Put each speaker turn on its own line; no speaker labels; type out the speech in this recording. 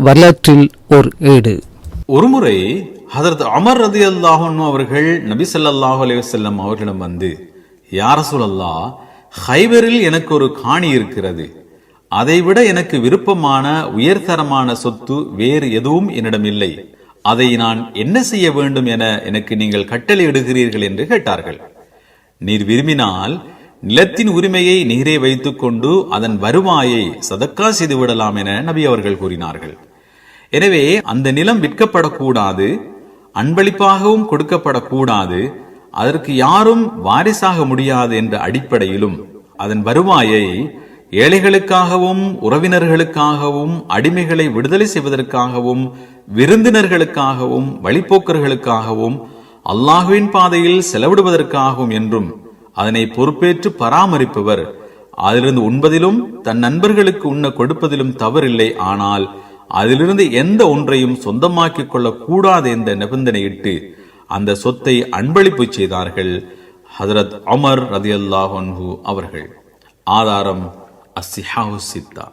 வரலாற்றில் ஓர் ஏடு.
ஒருமுறை ஹதரத் உமர் ரலியல்லாஹு அன்ஹு அவர்கள் நபி ஸல்லல்லாஹு அலைஹி வஸல்லம் அவர்களிடம் வந்து, யா ரசூலல்லாஹ், ஹைபரில் எனக்கு ஒரு காணி இருக்கிறது, அதைவிட எனக்கு விருப்பமான உயர்தரமான சொத்து வேறு எதுவும் என்னிடம் இல்லை, அதை நான் என்ன செய்ய வேண்டும் என எனக்கு நீங்கள் கட்டளை இடுகிறீர்கள் என்று கேட்டார்கள். நீர் விரும்பினால் நிலத்தின் உரிமையை நீரே வைத்துக் கொண்டு அதன் வருவாயை சதக்கா செய்து விடலாம் என நபி அவர்கள் கூறினார்கள். எனவே அந்த நிலம் விற்கப்படக்கூடாது, அன்பளிப்பாகவும் கொடுக்கப்படக்கூடாது, அதற்கு யாரும் வாரிசாக முடியாது என்ற அடிப்படையிலும் அதன் வருவாயை ஏழைகளுக்காகவும் உறவினர்களுக்காகவும் அடிமைகளை விடுதலை செய்வதற்காகவும் விருந்தினர்களுக்காகவும் வழிப்போக்கர்களுக்காகவும் அல்லாஹுவின் பாதையில் செலவிடுவதற்காகவும் என்றும் அதனை பொறுப்பேற்று பராமரிப்பவர் அதிலிருந்து உண்பதிலும் தன் நண்பர்களுக்கு உண்ண கொடுப்பதிலும் தவறில்லை, ஆனால் அதிலிருந்து எந்த ஒன்றையும் சொந்தமாக்கிக் கொள்ளக் கூடாது என்ற நிபந்தனையிட்டு அந்த சொத்தை அன்பளிப்பு செய்தார்கள் ஹதரத் உமர் ரலியல்லாஹு அன்ஹு அவர்கள். ஆதாரம் அஸ்ஸிஹாஹு சித்தா.